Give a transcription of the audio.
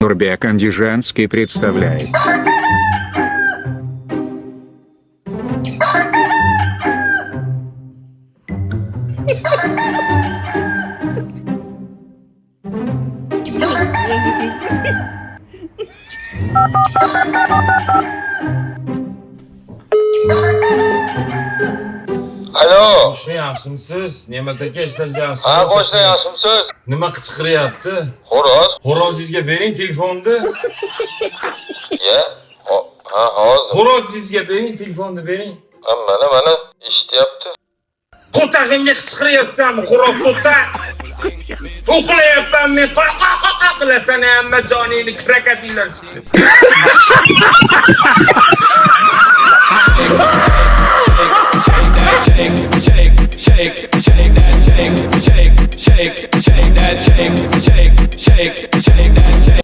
Турбек Андижанский представляет. Alo. Qo'shni yaxshimisiz? Ne'mat aka ishlaryapsiz? Ha, qo'shni yaxshimisiz? Nima qichqiryapti? Xo'roz? Xo'rozingizga bering telefonni. Ya? Ha, hozir. Xo'rozingizga bering telefonni bering. Mana eshityapti. Qo'tag'imga qichqiryapsanmi? Xo'roz to'xta. Uxlayapman men. Qoqa qilasan hamma joningni krakatinglar sizni. Shake that, shake that, shake